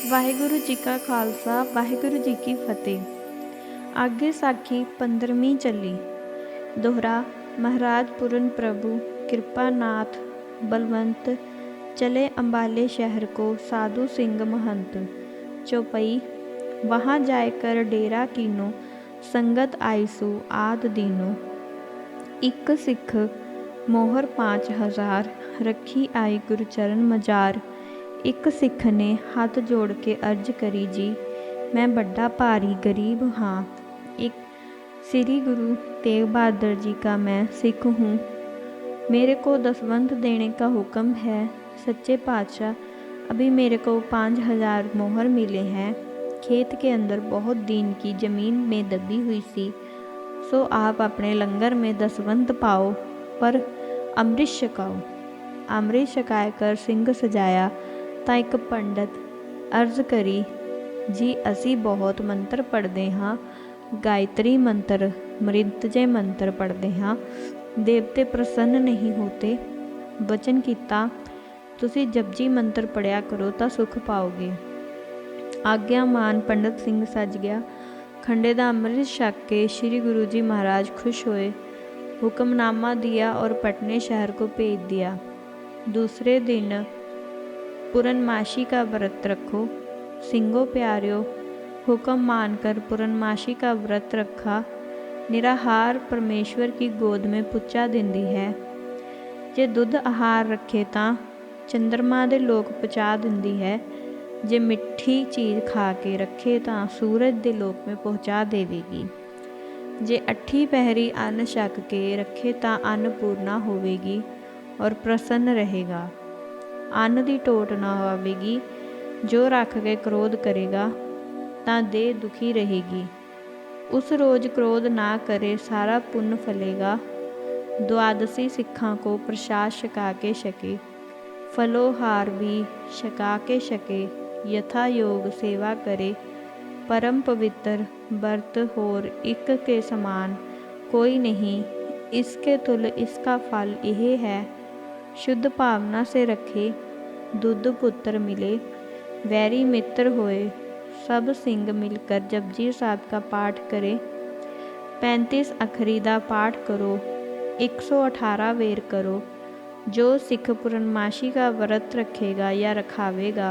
ਵਾਹਿਗੁਰੂ ਜੀ ਕਾ ਖਾਲਸਾ ਵਾਹਿਗੁਰੂ ਜੀ ਕੀ ਫਤਿਹ। ਅੱਗੇ ਸਾਖੀ 15ਵੀਂ ਚੱਲੀ। ਦੋਹਰਾ। ਮਹਾਰਾਜ ਪੂਰਨ ਪ੍ਰਭु कृपानाथ बलवंत चले अम्बाले शहर को साधु सिंह महंत। चौपई। वहाँ जायकर डेरा कीनो संगत आईसु आद दीनो। एक सिख मोहर 5000 रखी आई गुरुचरण मजार। एक सिख ने हथ जोड़ के अर्ज करी जी, मैं बड़ा भारी गरीब हाँ। एक श्री गुरु तेग बहादुर जी का मैं सिख हूँ, मेरे को दसवंत देने का हुक्म है। सच्चे पातशाह, अभी मेरे को 5000 मोहर मिले हैं। खेत के अंदर बहुत दिन की ज़मीन में दबी हुई सी, सो आप अपने लंगर में दसवंत पाओ पर अमृत छकाओ। अमृत छकाए कर सिंह सजाया ਤਾਂ ਇੱਕ ਪੰਡਤ ਅਰਜ਼ ਕਰੀ ਜੀ, ਅਸੀਂ ਬਹੁਤ ਮੰਤਰ ਪੜ੍ਹਦੇ ਹਾਂ, ਗਾਇਤਰੀ ਮੰਤਰ ਮ੍ਰਿਤੰਜਯ ਮੰਤਰ ਪੜ੍ਹਦੇ ਹਾਂ, ਦੇਵਤੇ ਪ੍ਰਸੰਨ ਨਹੀਂ ਹੋਤੇ। ਬਚਨ ਕੀਤਾ, ਤੁਸੀਂ ਜਪਜੀ ਮੰਤਰ ਪੜ੍ਹਿਆ ਕਰੋ ਤਾਂ ਸੁਖ ਪਾਓਗੇ। ਆਗਿਆਮਾਨ ਪੰਡਤ ਸਿੰਘ ਸੱਜ ਗਿਆ। ਖੰਡੇ ਦਾ ਅੰਮ੍ਰਿਤ ਛਕ ਕੇ श्री गुरु जी महाराज खुश हुए, हुक्मनामा दिया और पटने शहर को भेज दिया। दूसरे दिन पूर्णमासी का व्रत रखो। सिंगो प्यारियो, हुक्म मानकर पूर्णमासी का व्रत रखा। निराहार परमेश्वर की गोद में पुच्चा दिंदी है। जे दुध आहार रखे तां चंद्रमा दे लोक पहुँचा दिंदी है। जे मिठी चीज़ खा के रखे तां सूरज दे लोक में पहुँचा देवेगी। जे अठी पहरी अन्न छक के रखे तां अन्नपूर्णा होवेगी और प्रसन्न रहेगा। अन्न की टोट ना आवेगी। जो रख के क्रोध करेगा तां देह दुखी रहेगी। उस रोज क्रोध ना करे, सारा पुण्य फलेगा। द्वादशी सिखां को प्रसाद छका के छके, फलोहार भी छका के छके। यथा योग सेवा करे, परम पवित्र व्रत होर एक के समान कोई नहीं। इसके तुल इसका फल यह है, शुद्ध भावना से रखे, दुध पुत्र मिले, वैरी मित्र होए। सब सिंह मिलकर जपजी साहब का पाठ करे। 35 अखरी का पाठ करो, 118 वेर करो। जो सिख पूर्णमासी का व्रत रखेगा या रखावेगा,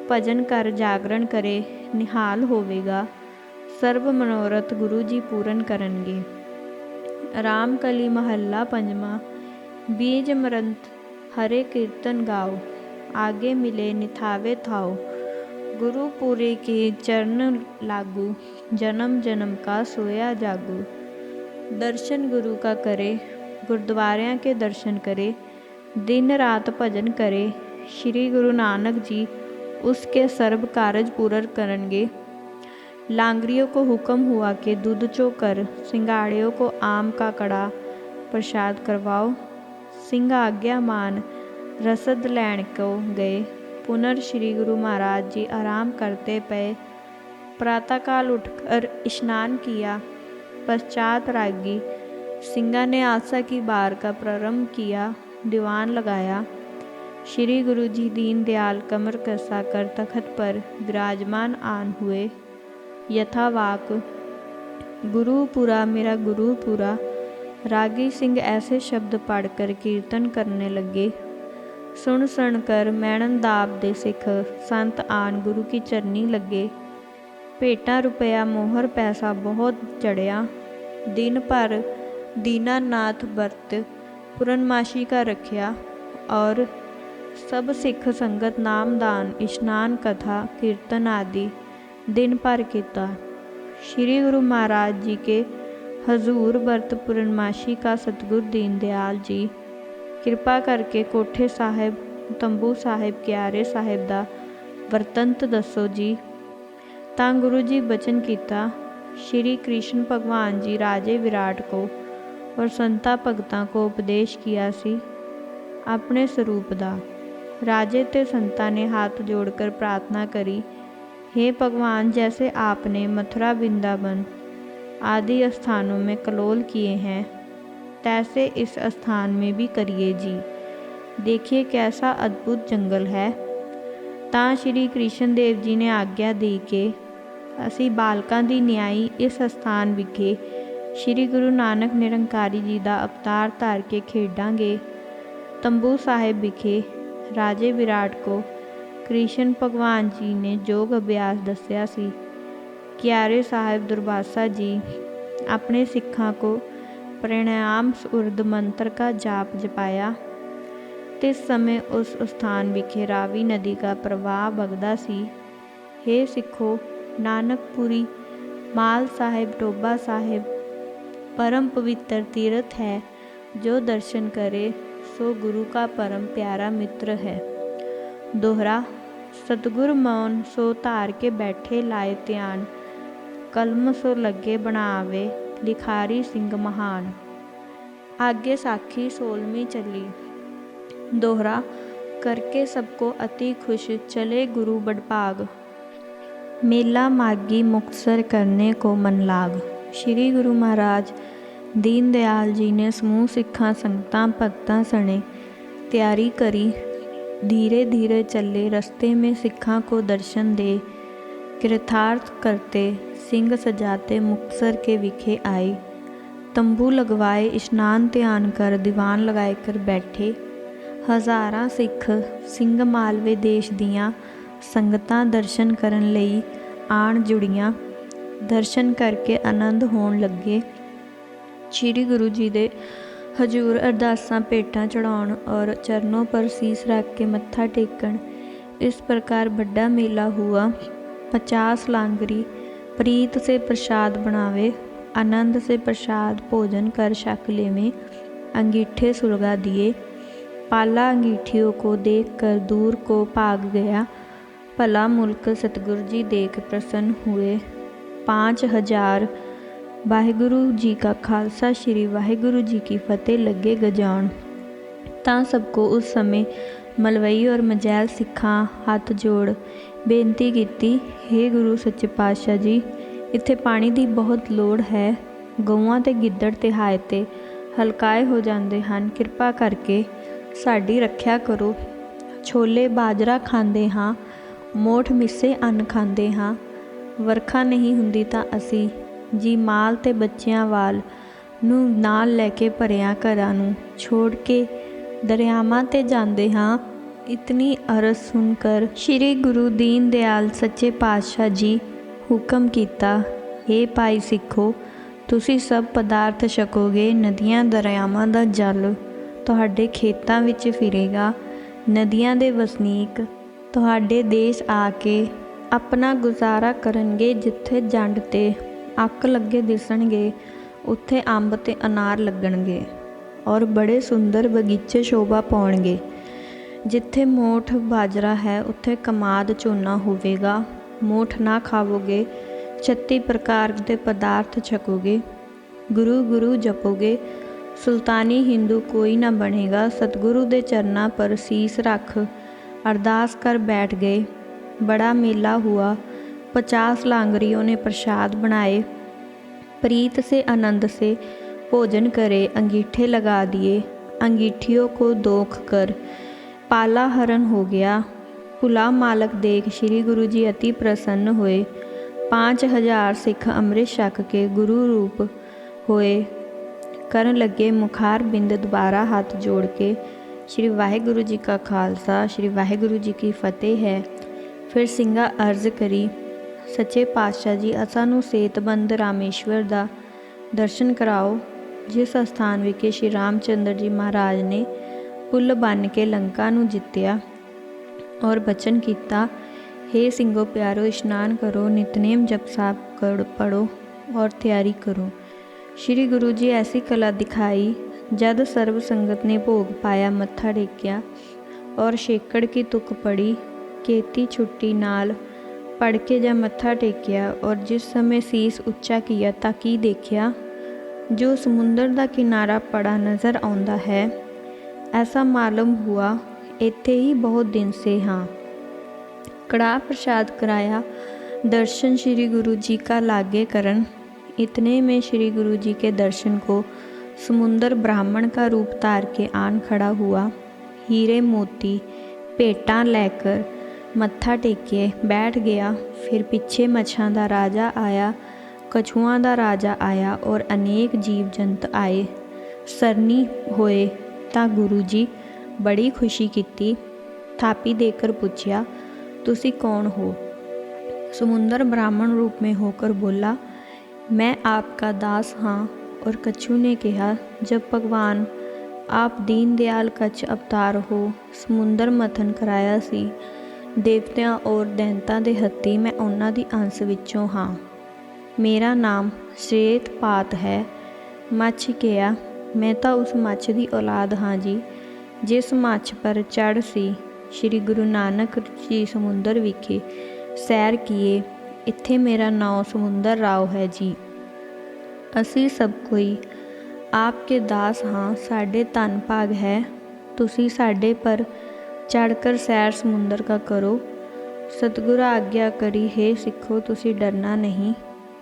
भजन कर जागरण करे, निहाल होवेगा। सर्व मनोरथ गुरु जी पूरन करनगे। रामकली महला पंजवा। बीज मरंत हरे कीर्तन गाओ, आगे मिले निथावे थाओ। गुरु पूरे के चरण लागू, जन्म जन्म का सोया जागू। दर्शन गुरु का करे, गुरुद्वारियाँ के दर्शन करे, दिन रात भजन करे। श्री गुरु नानक जी उसके सर्व कारज पूर्ण करनगे। लांगरियों को हुक्म हुआ कि दूध चोकर, सिंगाड़ियों को आम का कड़ा प्रसाद करवाओ। सिंह आज्ञा मान रसद लैन को गए। पुनर श्री गुरु महाराज जी आराम करते पे। प्रातःकाल उठकर स्नान किया। पश्चात रागी सिंगा ने आशा की बार का प्रारंभ किया, दीवान लगाया। श्री गुरु जी दीन दयाल कमर कसा कर तखत पर विराजमान आन हुए। यथावाक गुरुपुरा मेरा गुरुपुरा। रागी सिंह ऐसे शब्द पढ़कर कीर्तन करने लगे। सुन कर मैणनदाब दे सिख संत आन गुरु की चरनी लगे। भेटा रुपया मोहर पैसा बहुत चढ़िया। दिन भर दीनानाथ व्रत पूर्णमासी का रखिया और सब सिख संगत नामदान स्नान कथा कीर्तन आदि दिन भर किया। श्री गुरु महाराज जी के हजूर व्रत पूर्णमासी का सतगुरु दीन दयाल जी कृपा करके कोठे साहिब तंबू साहिब क्यारे साहिब दा वरतंत दसो जी। तां गुरु जी बचन किया। श्री कृष्ण भगवान जी राजे विराट को और संता भगतां को उपदेश किया सी अपने स्वरूप दा। राजे ते संतां ने हाथ जोड़कर प्रार्थना करी, हे भगवान, जैसे आपने मथुरा वृंदावन आदि स्थानों में कलोल किए हैं, तैसे इस स्थान में भी करिए जी। देखिए कैसा अद्भुत जंगल है। ਤਾਂ ਸ਼੍ਰੀ ਕ੍ਰਿਸ਼ਨ ਦੇਵ ਜੀ ਨੇ ਆਗਿਆ ਦੇ ਕੇ ਅਸੀਂ ਬਾਲਕਾਂ ਦੀ ਨਿਆਈ ਇਸ ਅਸਥਾਨ ਵਿਖੇ ਸ਼੍ਰੀ ਗੁਰੂ ਨਾਨਕ ਨਿਰੰਕਾਰੀ ਜੀ ਦਾ ਅਵਤਾਰ ਧਾਰ ਕੇ ਖੇਡਾਂਗੇ। ਤੰਬੂ ਸਾਹਿਬ ਵਿਖੇ ਰਾਜੇ ਵਿਰਾਟ को कृष्ण भगवान जी ने योग अभ्यास दसिया सी। क्यारे साहिब दुर्वासा जी अपने सिखा को प्राणायाम उर्द मंत्र का जाप जपाया। तिस समय उस स्थान विखे रावी नदी का प्रवाह बगदा सी। हे सिखो, नानकपुरी माल साहिब टोबा साहिब परम पवित्र तीर्थ है। जो दर्शन करे सो गुरु का परम प्यारा मित्र है। दोहरा सतगुर मौन सो धार के बैठे लाए ध्यान, कलम सो लगे बनावे लिखारी सिंह महान। आगे साखी 16वीं चली। दोहरा करके सबको अति खुश चले गुरु बड़भाग, मेला मागी मुक्तसर करने को मन लाग। श्री गुरु महाराज दीन दयाल जी ने समूह सिखा संगतां भगतां सने तैयारी करी। धीरे धीरे चले रस्ते में सिखा को दर्शन दे कृतार्थ करते सिंह सजाते मुक्तसर के विखे आए। तंबू लगवाए स्नान ध्यान कर दीवान लगाए कर बैठे। हज़ारां सिख सिंह मालवे देश दियां संगतां दर्शन करन लई आण जुड़ियां। दर्शन करके आनंद होण लगे। श्री गुरु जी दे हजूर अरदासां भेटां चढ़ाउण और चरणों पर शीस रख के मत्था टेकण। इस प्रकार बड़ा मेला हुआ। 50 लांगरी प्रीत से प्रसाद बनावे, आनंद से प्रसाद भोजन कर छक लेवें। अंगीठे सुलगा दिए। पाला अंगीठियों को देख कर दूर को भाग गया। भला मुल्क सतगुरु जी देख प्रसन्न हुए। 5000 वाहिगुरु जी का खालसा श्री वाहिगुरु जी की फतेह लगे गजाउण। तां सबको उस समय मलवई और मजैल सिखा हाथ जोड़ बेनती की, हे गुरु सच्चे पातशाह जी, इत्थे पानी की बहुत लोड़ है। गऊआं ते गिद्दड़ तिहाए ते हलकाए हो जाते हैं। किरपा करके साडी रखिया करो। छोले बाजरा खांदे हाँ, मोठ मिस्से अन्न खांदे हाँ। वरखा नहीं हुंदी तां असी जी माल ते बच्चियां वाल नूं नाल लैके भरिया घरां नूं छोड़ के दरियावां ते जांदे हाँ। इतनी अरज सुनकर श्री गुरु दीन दयाल सच्चे पातशाह जी हुक्म कीता, हे भाई सिखो, तुसी सब पदार्थ छकोगे। नदियां दरियावां दा जल तुहाडे खेतां विच फिरेगा। नदियां दे वसनीक तुहाडे देश आके अपना गुजारा करनगे। जिथे जंड ते अक लगे दिसणगे उत्थे अंब ते अनार लगणगे और बड़े सुंदर बगीचे शोभा पाउणगे। जिथे मोठ बाजरा है उत्थे कमाद झोना होवेगा। मोठ ना खावोगे, 36 प्रकार के पदार्थ छकोगे। गुरु गुरु जपोगे, सुल्तानी हिंदू कोई ना बनेगा। सतगुरु दे चरना पर शीस रख अरदास कर बैठ गए। बड़ा मेला हुआ। 50 लांगरियों ने प्रसाद बनाए। प्रीत से आनंद से भोजन करे। अंगीठे लगा दिए। अंगीठियों को दोख कर पाला हरण हो गया। भुला मालक देख श्री गुरु जी अति प्रसन्न हुए। 5000 सिख अमृत छक के गुरु रूप होए। करन लगे मुखार बिंद दोबारा हाथ जोड़ के श्री वाहिगुरु जी का खालसा श्री वाहिगुरु जी की फतेह है। फिर ਸਿੰਘਾ अर्ज करी, सच्चे पातशाह जी असानू सेतबंद रामेश्वर का दर्शन कराओ, जिस स्थान विखे श्री रामचंद्र जी महाराज ने पुल बन के लंका नू जित्या और बचन किया, हे ਸਿੰਘੋ प्यारो इशनान करो, नितनेम जप साहब पढ़ो और तैयारी करो। श्री गुरु जी ऐसी कला दिखाई। जद सर्व संगत ने भोग पाया, मत्था टेकिया और छेकड़ की तुक पड़ी। केती छुट्टी नाल पढ़ के जब मत्था टेकिया और जिस समय शीस उच्चा किया तां की देखिया, जो समुंदर का किनारा पड़ा नज़र आउंदा है। ऐसा मालूम हुआ इत्थे ही बहुत दिन से हाँ। कड़ाह प्रसाद कराया। दर्शन श्री गुरु जी का लागे करन। इतने में श्री गुरु जी के दर्शन को समुंदर ब्राह्मण का रूप धार के आन खड़ा हुआ। हीरे मोती भेंटां लेकर ਮੱਥਾ ਟੇਕੇ ਬੈਠ ਗਿਆ। ਫਿਰ ਪਿੱਛੇ ਮੱਛਾਂ ਦਾ ਰਾਜਾ ਆਇਆ, ਕਛੂਆਂ ਦਾ ਰਾਜਾ ਆਇਆ ਔਰ ਅਨੇਕ ਜੀਵ ਜੰਤ ਆਏ। ਸਰਨੀ ਹੋਏ ਤਾਂ ਗੁਰੂ ਜੀ ਬੜੀ ਖੁਸ਼ੀ ਕੀਤੀ। ਥਾਪੀ देकर पूछा, तुसी कौन हो? समुंदर ब्राह्मण रूप में होकर बोला, मैं आपका दास हाँ। और कच्छू ने कहा, जब भगवान आप दीन दयाल कच्छ अवतार हो, समुंदर मथन कराया सी देवतियां और दैंतां दे हत्ती, मैं उन्हां दी अंश विचों हाँ। मेरा नाम श्वेत पात है। मच्छ कहा, मैं तो उस मच्छ की औलाद हाँ जी, जिस मच्छ पर चढ़ सी श्री गुरु नानक जी समुंदर विखे सैर किए। इत्थे मेरा नाम समुंदर राव है जी। असी सब कोई आपके दास हाँ, साडे धन भाग है, तुसी साडे पर चढ़कर सैर समुंदर का करो। सतगुरु आज्ञा करी, हे सिखो तुसी डरना नहीं।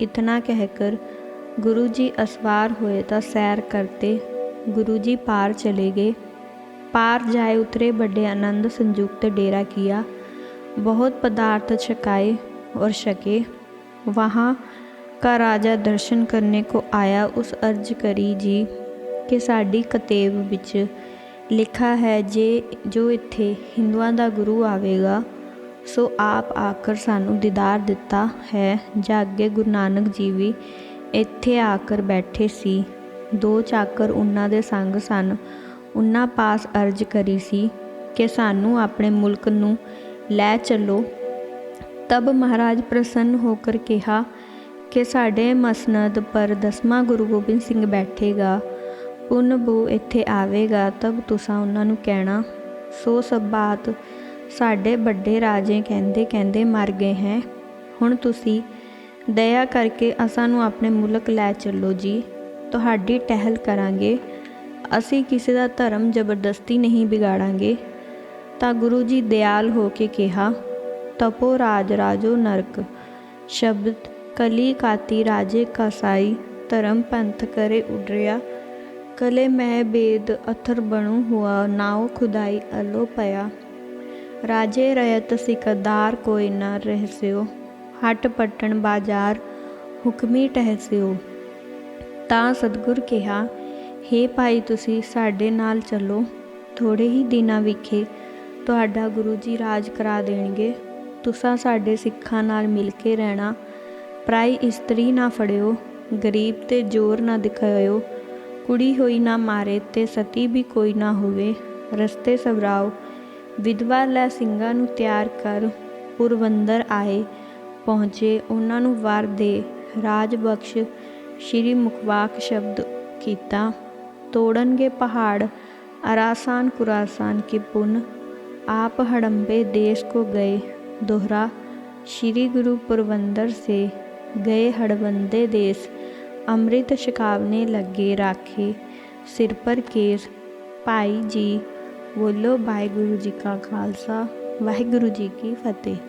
इतना कहकर गुरु जी असवार हुए तो सैर करते गुरु जी पार चले गए। पार जाए उतरे बड़े आनंद संयुक्त डेरा किया, बहुत पदार्थ छकाए और छके। वहाँ का राजा दर्शन करने को आया। उस अर्ज करी जी कि साड़ी कतेब विच लिखा है जे जो इत्थे हिंदुआं दा गुरु आवेगा सो आप आकर सानू दीदार दिता है। जागे गुरु नानक जी भी इत्थे आकर बैठे सी। दो चाकर उन्हां दे संग सन। उन्हां पास अर्ज करी सी कि सानू अपने मुल्क नू लै चलो। तब महाराज प्रसन्न होकर कहा कि साडे मसनद पर 10वां गुरु गोबिंद सिंह बैठेगा, पुन बू इत्थे आवेगा, तब तुसां उन्हां नू कहना। सो सब बात साडे बड़े राजे कहंदे कहंदे मर गए हैं। हुण तुसी दया करके असां नू अपने मुल्क लै चलो जी, तुहाडी टहल करांगे। असी किसी का धर्म जबरदस्ती नहीं बिगाड़ांगे। तो गुरु जी दयाल हो के कहा, तपो राज राजो नरक, शब्द कली काती राजे का साई, धर्म पंथ करे उडरिया, कले मैं बेद अथर बनू हुआ, नाओ खुदाई अलो पया। राजे रयत सिकदार कोई न रहस्यो, हट पट्टन बाजार हुक्मी टहस्यो। तां सतगुर कहा, हे भाई तुसी साडे नाल चलो, थोड़े ही दिनां विखे तुहाडा गुरु जी राज करा देणगे। तुसां साडे सिखां नाल मिल के रहना, पराई इस्त्री ना फड़ियो, गरीब ते जोर ना दिखाओ, कुड़ी होई ना मारे ते सती भी कोई ना होवे। रस्ते सबराओ, विधवा लै ਸਿੰਘਾਂ ਨੂੰ ਤਿਆਰ कर। पुरवंदर आए पहुँचे, उन्हां ਨੂੰ वर दे राज बख्श। श्री मुखवाक शब्द कीता, तोड़नगे पहाड़ अरासान कुरासान के पुन, आप हड़म्बे देश को गए। दोहरा, श्री गुरु पुरवंदर से गए हड़बंदे देश, अमृत छकावने लगे राखे, सिर पर केस। भाई जी बोलो वाहिगुरु जी का खालसा, वाहिगुरु जी की फतेह।